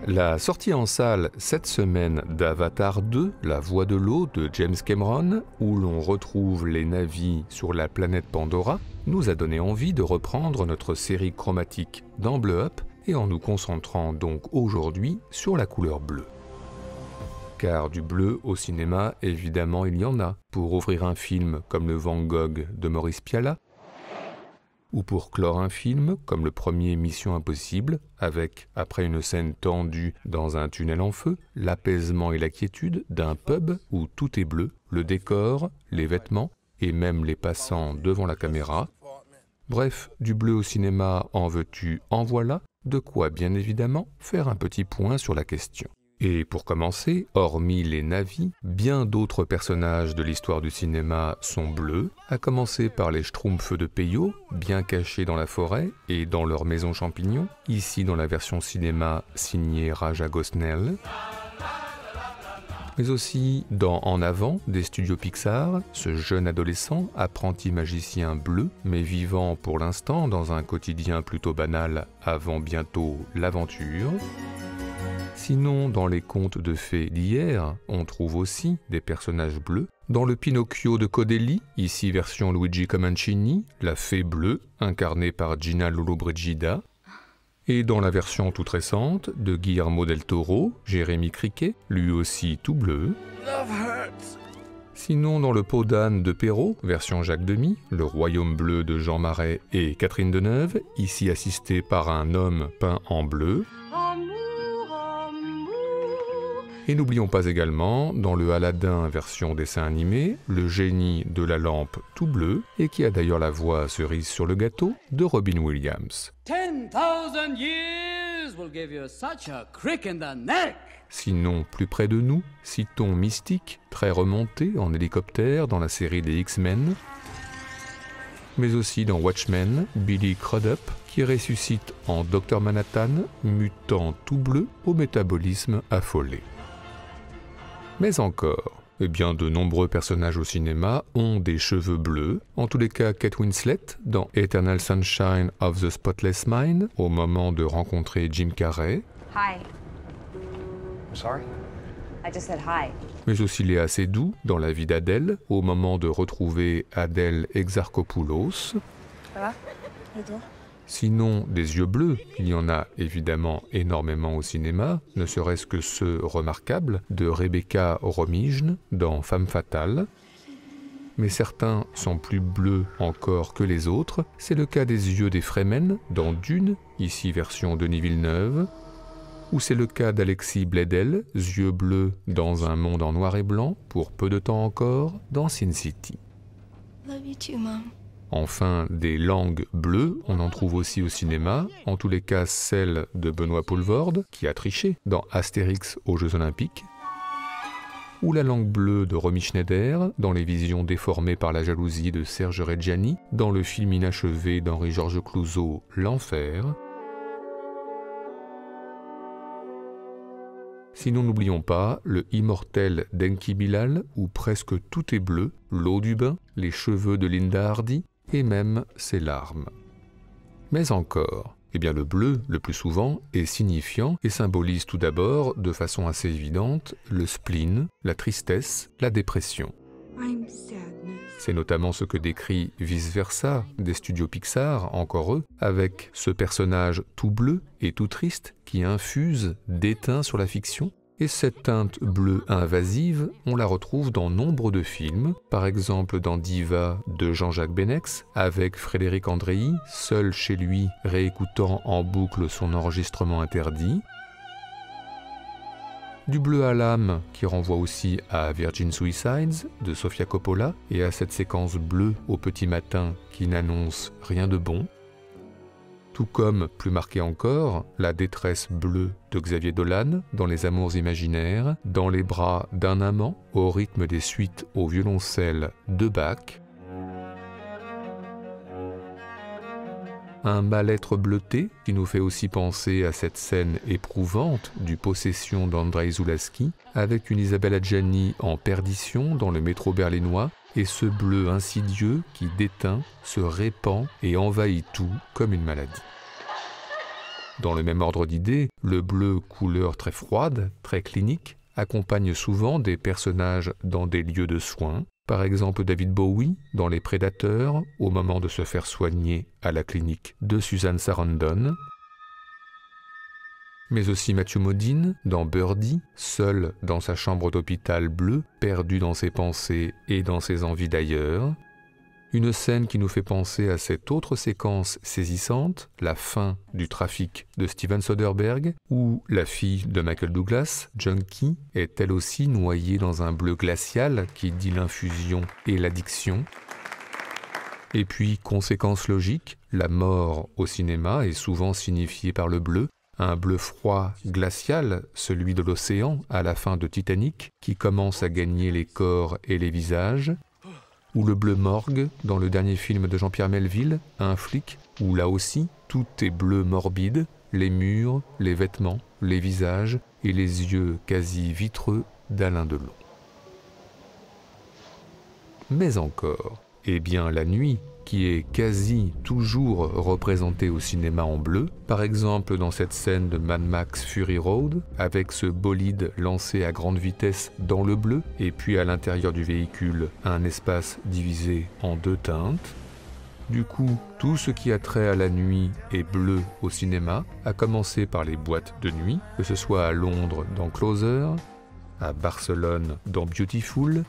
La sortie en salle cette semaine d'Avatar 2, La Voix de l'eau de James Cameron, où l'on retrouve les Na'vi sur la planète Pandora, nous a donné envie de reprendre notre série chromatique dans Bleu Up et en nous concentrant donc aujourd'hui sur la couleur bleue. Car du bleu au cinéma, évidemment, il y en a, pour ouvrir un film comme le Van Gogh de Maurice Pialat, ou pour clore un film comme le premier Mission Impossible, avec, après une scène tendue dans un tunnel en feu, l'apaisement et la quiétude d'un pub où tout est bleu, le décor, les vêtements et même les passants devant la caméra. Bref, du bleu au cinéma, en veux-tu, en voilà, de quoi bien évidemment faire un petit point sur la question. Et pour commencer, hormis les Na'vi, bien d'autres personnages de l'histoire du cinéma sont bleus, à commencer par les Schtroumpfs de Peyo, bien cachés dans la forêt et dans leur maison champignon, ici dans la version cinéma signée Raja Gosnell, mais aussi dans En avant des studios Pixar, ce jeune adolescent, apprenti magicien bleu, mais vivant pour l'instant dans un quotidien plutôt banal avant bientôt l'aventure. Sinon, dans les contes de fées d'hier, on trouve aussi des personnages bleus. Dans le Pinocchio de Codelli, ici version Luigi Comencini, la fée bleue, incarnée par Gina Lollobrigida. Et dans la version toute récente de Guillermo del Toro, Jérémy Criquet, lui aussi tout bleu. Sinon, dans le Pot d'âne de Perrault, version Jacques Demy, le Royaume bleu de Jean Marais et Catherine Deneuve, ici assisté par un homme peint en bleu. Et n'oublions pas également, dans le Aladdin version dessin animé, le génie de la lampe tout bleu, et qui a d'ailleurs la voix cerise sur le gâteau, de Robin Williams. 10,000 years will give you such a crick in the neck. Sinon, plus près de nous, citons Mystique, très remonté en hélicoptère dans la série des X-Men, mais aussi dans Watchmen, Billy Crudup, qui ressuscite en Dr Manhattan, mutant tout bleu au métabolisme affolé. Mais encore, eh bien de nombreux personnages au cinéma ont des cheveux bleus, en tous les cas Kate Winslet dans Eternal Sunshine of the Spotless Mind, au moment de rencontrer Jim Carrey. Hi. I'm sorry? I just said hi. Mais aussi Léa Seydoux dans La vie d'Adèle, au moment de retrouver Adèle Exarchopoulos. Ça va? Et toi? Sinon, des yeux bleus, il y en a évidemment énormément au cinéma, ne serait-ce que ceux remarquables de Rebecca Romijn dans Femme fatale. Mais certains sont plus bleus encore que les autres, c'est le cas des yeux des Fremen dans Dune, ici version Denis Villeneuve, ou c'est le cas d'Alexis Bledel, yeux bleus dans Un monde en noir et blanc, pour peu de temps encore, dans Sin City. Love you too, Mom. Enfin, des langues bleues, on en trouve aussi au cinéma, en tous les cas celle de Benoît Poelvoorde, qui a triché dans Astérix aux Jeux Olympiques, ou la langue bleue de Romy Schneider, dans les visions déformées par la jalousie de Serge Reggiani, dans le film inachevé d'Henri-Georges Clouzot, L'Enfer. Sinon, n'oublions pas le immortel d'Enki Bilal, où presque tout est bleu, l'eau du bain, les cheveux de Linda Hardy, et même ses larmes. Mais encore, eh bien le bleu, le plus souvent, est signifiant et symbolise tout d'abord, de façon assez évidente, le spleen, la tristesse, la dépression. C'est notamment ce que décrit Vice Versa des studios Pixar, encore eux, avec ce personnage tout bleu et tout triste qui infuse, déteint sur la fiction. Et cette teinte bleue invasive, on la retrouve dans nombre de films, par exemple dans Diva de Jean-Jacques Benex, avec Frédéric Andréi, seul chez lui, réécoutant en boucle son enregistrement interdit. Du bleu à l'âme, qui renvoie aussi à Virgin Suicides de Sofia Coppola, et à cette séquence bleue au petit matin qui n'annonce rien de bon. Tout comme, plus marqué encore, la détresse bleue de Xavier Dolan dans Les Amours imaginaires, dans les bras d'un amant, au rythme des suites au violoncelle de Bach. Un mal-être bleuté qui nous fait aussi penser à cette scène éprouvante du Possession d'Andrei Zulawski, avec une Isabelle Adjani en perdition dans le métro berlinois, et ce bleu insidieux qui déteint, se répand et envahit tout comme une maladie. Dans le même ordre d'idées, le bleu, couleur très froide, très clinique, accompagne souvent des personnages dans des lieux de soins, par exemple David Bowie dans Les Prédateurs, au moment de se faire soigner à la clinique de Susan Sarandon, mais aussi Matthew Modine dans Birdie, seul dans sa chambre d'hôpital bleue, perdu dans ses pensées et dans ses envies d'ailleurs. Une scène qui nous fait penser à cette autre séquence saisissante, la fin du trafic de Steven Soderbergh, où la fille de Michael Douglas, Junkie, est elle aussi noyée dans un bleu glacial qui dit l'infusion et l'addiction. Et puis, conséquence logique, la mort au cinéma est souvent signifiée par le bleu, un bleu froid glacial, celui de l'océan à la fin de Titanic, qui commence à gagner les corps et les visages, ou le bleu morgue dans le dernier film de Jean-Pierre Melville, Un flic, où là aussi tout est bleu morbide, les murs, les vêtements, les visages et les yeux quasi vitreux d'Alain Delon. Mais encore, eh bien la nuit, qui est quasi toujours représentée au cinéma en bleu, par exemple dans cette scène de Mad Max Fury Road, avec ce bolide lancé à grande vitesse dans le bleu, et puis à l'intérieur du véhicule, un espace divisé en deux teintes. Du coup, tout ce qui a trait à la nuit est bleu au cinéma, à commencer par les boîtes de nuit, que ce soit à Londres dans Closer, à Barcelone dans Beautiful,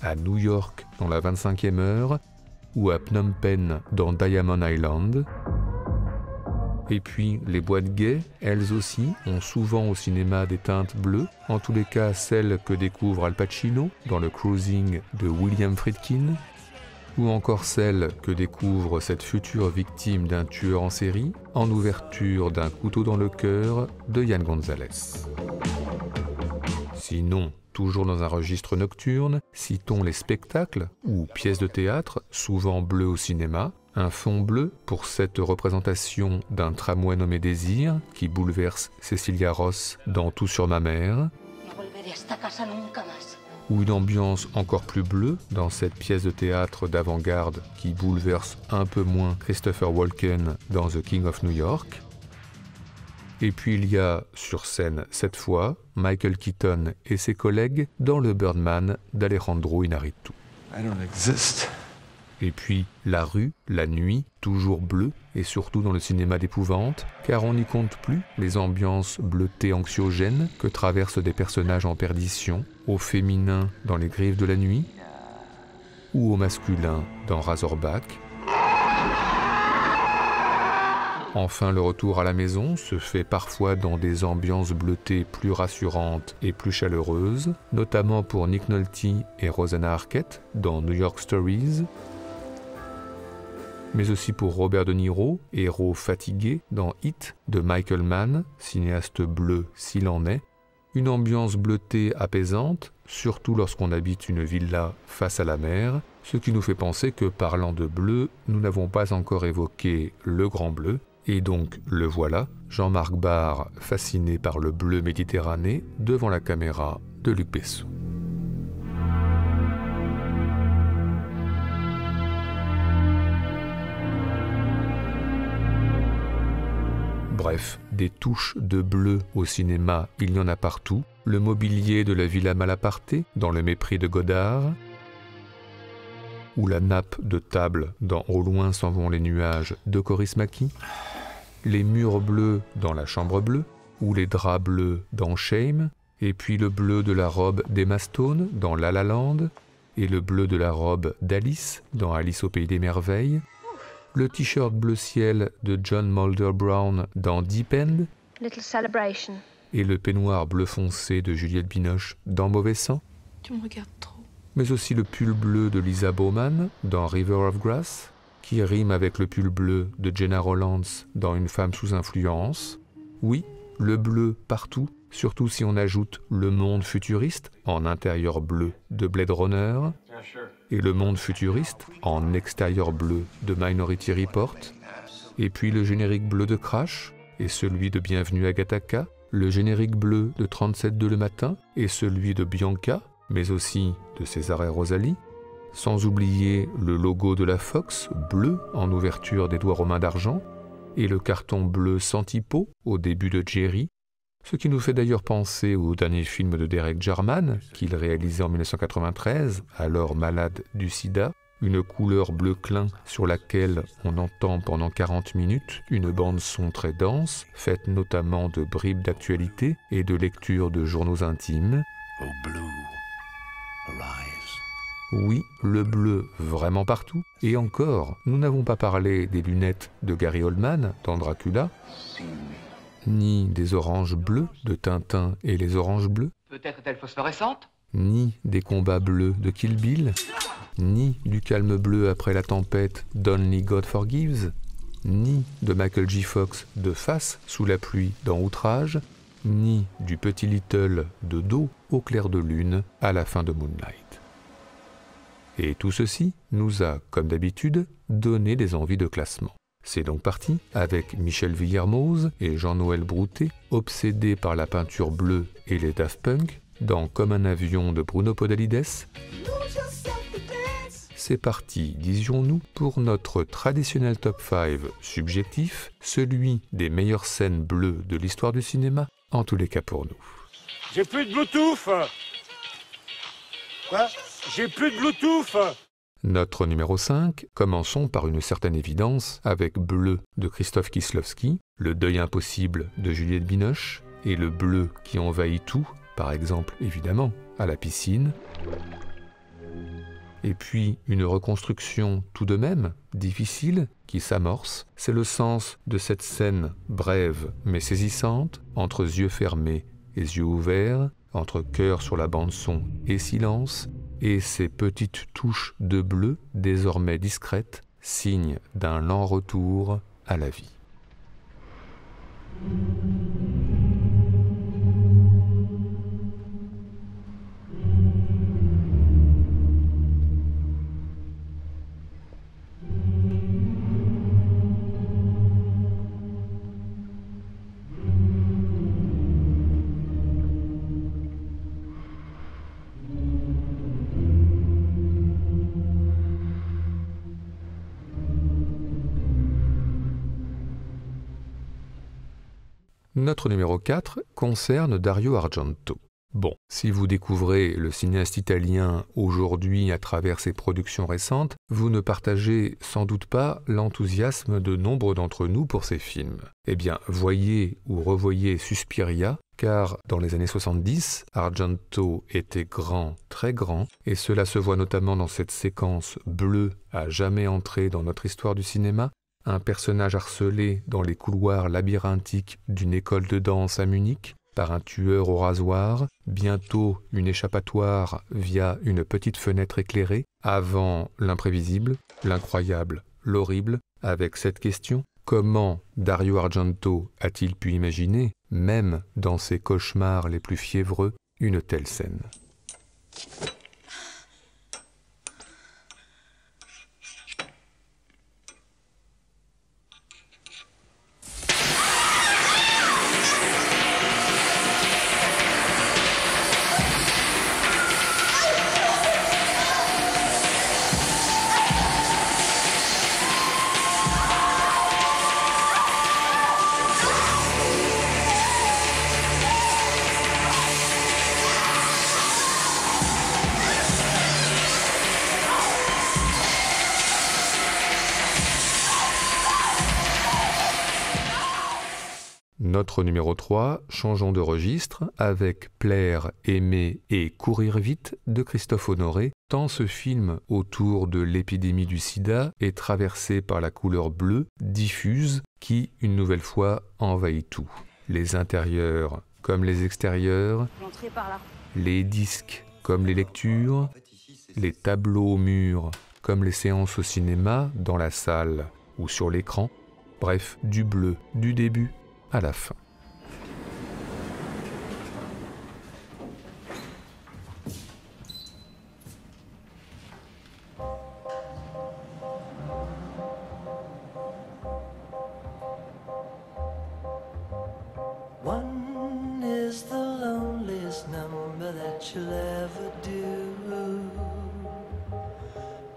à New York dans La 25e heure, ou à Phnom Penh dans Diamond Island. Et puis les boîtes gays, elles aussi, ont souvent au cinéma des teintes bleues, en tous les cas celles que découvre Al Pacino dans le Cruising de William Friedkin, ou encore celles que découvre cette future victime d'un tueur en série en ouverture d'un couteau dans le cœur de Yann Gonzalez. Sinon, toujours dans un registre nocturne, citons les spectacles ou pièces de théâtre, souvent bleues au cinéma, un fond bleu pour cette représentation d'un tramway nommé Désir qui bouleverse Cecilia Ross dans Tout sur ma mère, ou une ambiance encore plus bleue dans cette pièce de théâtre d'avant-garde qui bouleverse un peu moins Christopher Walken dans The King of New York. Et puis il y a, sur scène cette fois, Michael Keaton et ses collègues dans le Birdman d'Alejandro Iñárritu. Et puis la rue, la nuit, toujours bleue, et surtout dans le cinéma d'épouvante, car on n'y compte plus les ambiances bleutées anxiogènes que traversent des personnages en perdition, au féminin dans Les Griffes de la nuit, ou au masculin dans Razorback. Enfin, le retour à la maison se fait parfois dans des ambiances bleutées plus rassurantes et plus chaleureuses, notamment pour Nick Nolte et Rosanna Arquette dans New York Stories, mais aussi pour Robert De Niro, héros fatigué dans Hit de Michael Mann, cinéaste bleu s'il en est, une ambiance bleutée apaisante, surtout lorsqu'on habite une villa face à la mer, ce qui nous fait penser que parlant de bleu, nous n'avons pas encore évoqué le Grand Bleu. Et donc, le voilà, Jean-Marc Barr, fasciné par le bleu méditerranéen, devant la caméra de Luc Besson. Bref, des touches de bleu au cinéma, il y en a partout. Le mobilier de la Villa Malaparte, dans Le Mépris de Godard, ou la nappe de table dans Au loin s'en vont les nuages de Kaurismäki, les murs bleus dans La Chambre bleue, ou les draps bleus dans Shame, et puis le bleu de la robe d'Emma Stone dans La La Land, et le bleu de la robe d'Alice dans Alice au Pays des Merveilles, le t-shirt bleu ciel de John Mulder Brown dans Deep End, Little Celebration, et le peignoir bleu foncé de Juliette Binoche dans Mauvais sang. Tu me regardes trop. Mais aussi le pull bleu de Lisa Bowman dans River of Grass, qui rime avec le pull bleu de Gena Rowlands dans Une femme sous influence. Oui, le bleu partout, surtout si on ajoute le monde futuriste en intérieur bleu de Blade Runner, et le monde futuriste en extérieur bleu de Minority Report, et puis le générique bleu de Crash, et celui de Bienvenue à Gattaca, le générique bleu de 37.2 le matin, et celui de Bianca, mais aussi de César et Rosalie, sans oublier le logo de la Fox, bleu en ouverture des doigts romains d'argent, et le carton bleu sans typo au début de Jerry, ce qui nous fait d'ailleurs penser au dernier film de Derek Jarman qu'il réalisait en 1993, alors malade du sida, une couleur bleu clin sur laquelle on entend pendant 40 minutes une bande-son très dense, faite notamment de bribes d'actualité et de lectures de journaux intimes. Oh blue, arise. Oui, le bleu vraiment partout. Et encore, nous n'avons pas parlé des lunettes de Gary Oldman dans Dracula, ni des oranges bleues de Tintin et les oranges bleues, Peut-être est-elle phosphorescente? ni des combats bleus de Kill Bill, ni du calme bleu après la tempête d'Only God Forgives, ni de Michael J. Fox de face sous la pluie dans Outrage, ni du petit Little de dos au clair de lune à la fin de Moonlight. Et tout ceci nous a, comme d'habitude, donné des envies de classement. C'est donc parti avec Michel Villermoz et Jean-Noël Broutet, obsédés par la peinture bleue et les Daft Punk, dans Comme un avion de Bruno Podalides. C'est parti, disions-nous, pour notre traditionnel top 5 subjectif, celui des meilleures scènes bleues de l'histoire du cinéma, en tous les cas pour nous. J'ai plus de Bluetooth. Quoi? J'ai plus de Bluetooth. Notre numéro 5, commençons par une certaine évidence avec Bleu de Christophe Kieslowski, Le deuil impossible de Juliette Binoche et Le bleu qui envahit tout, par exemple évidemment à la piscine. Et puis une reconstruction tout de même difficile qui s'amorce, c'est le sens de cette scène brève mais saisissante entre yeux fermés et yeux ouverts, entre cœur sur la bande-son et silence, et ces petites touches de bleu désormais discrètes, signe d'un lent retour à la vie. Notre numéro 4 concerne Dario Argento. Bon, si vous découvrez le cinéaste italien aujourd'hui à travers ses productions récentes, vous ne partagez sans doute pas l'enthousiasme de nombre d'entre nous pour ses films. Eh bien, voyez ou revoyez Suspiria, car dans les années 70, Argento était grand, très grand, et cela se voit notamment dans cette séquence bleue à jamais entrée dans notre histoire du cinéma, un personnage harcelé dans les couloirs labyrinthiques d'une école de danse à Munich par un tueur au rasoir, bientôt une échappatoire via une petite fenêtre éclairée, avant l'imprévisible, l'incroyable, l'horrible, avec cette question: comment Dario Argento a-t-il pu imaginer, même dans ses cauchemars les plus fiévreux, une telle scène ? Notre numéro 3, changeons de registre, avec Plaire, aimer et courir vite de Christophe Honoré, tant ce film autour de l'épidémie du sida est traversé par la couleur bleue, diffuse, qui, une nouvelle fois, envahit tout. Les intérieurs comme les extérieurs, les disques comme les lectures, les tableaux au mur comme les séances au cinéma, dans la salle ou sur l'écran, bref, du bleu, du début à la fin. One is the loneliest number that you'll ever do.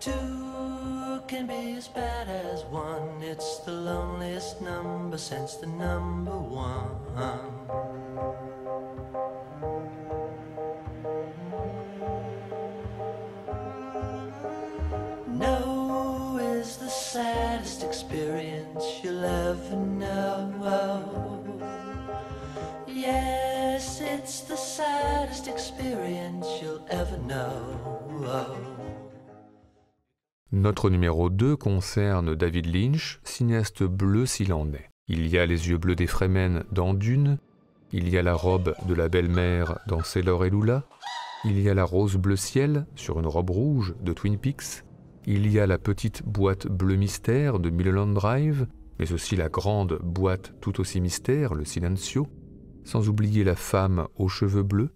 Two can be as bad as one. It's the loneliest number since the number one. No is the saddest experience you'll ever know. Yes, it's the saddest experience you'll ever know. Notre numéro 2 concerne David Lynch, cinéaste bleu s'il en est. Il y a les yeux bleus des Fremen dans Dune, il y a la robe de la belle-mère dans Sailor et Lula, il y a la rose bleu ciel sur une robe rouge de Twin Peaks, il y a la petite boîte bleu mystère de Mulholland Drive, mais aussi la grande boîte tout aussi mystère, le Silencio, sans oublier la femme aux cheveux bleus.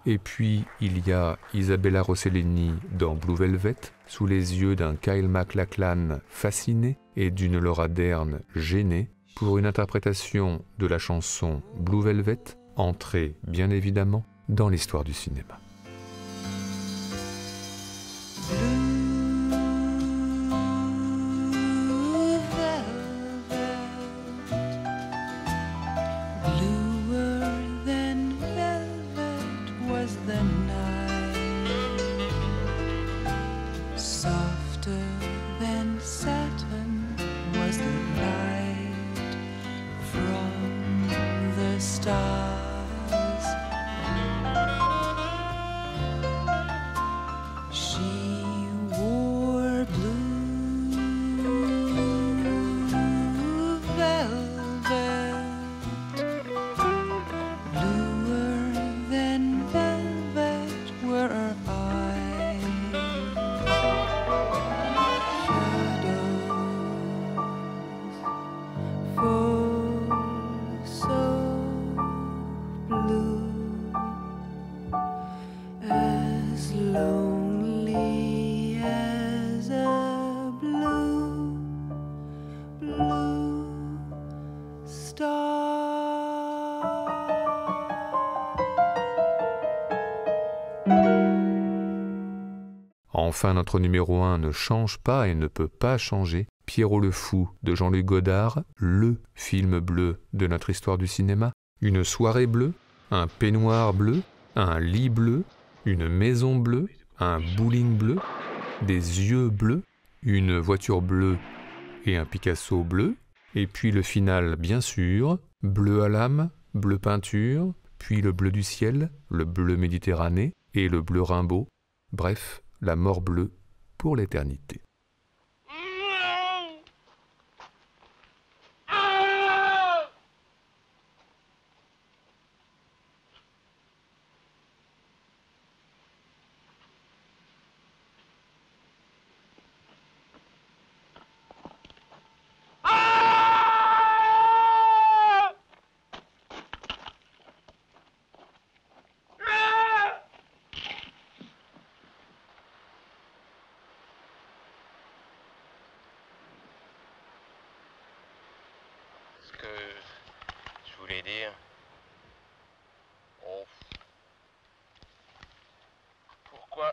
Et puis, il y a Isabella Rossellini dans Blue Velvet, sous les yeux d'un Kyle MacLachlan fasciné et d'une Laura Dern gênée, pour une interprétation de la chanson Blue Velvet, entrée, bien évidemment, dans l'histoire du cinéma. Enfin, notre numéro 1 ne change pas et ne peut pas changer. Pierrot le Fou de Jean-Luc Godard, le film bleu de notre histoire du cinéma. Une soirée bleue, un peignoir bleu, un lit bleu, une maison bleue, un bowling bleu, des yeux bleus, une voiture bleue et un Picasso bleu. Et puis le final, bien sûr, bleu à l'âme, bleu peinture, puis le bleu du ciel, le bleu Méditerranée et le bleu Rimbaud. Bref, la mort bleue pour l'éternité. Ce que je voulais dire. Oh. Pourquoi?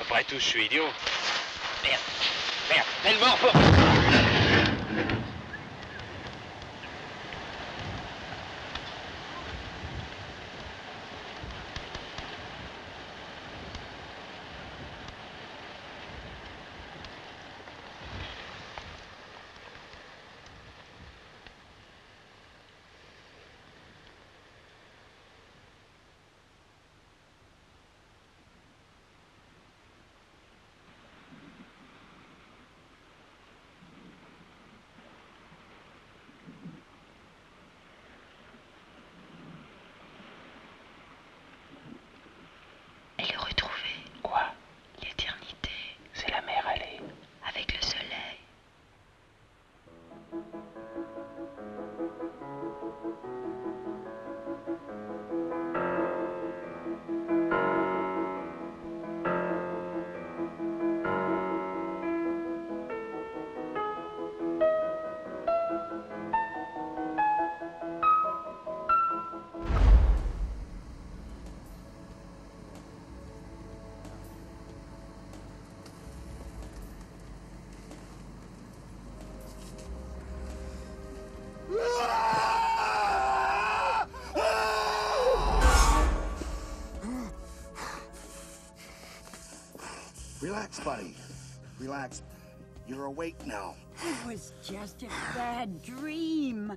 Après tout, je suis idiot. Merde, merde, elle mord pas. Relax, buddy. Relax. You're awake now. It was just a bad dream.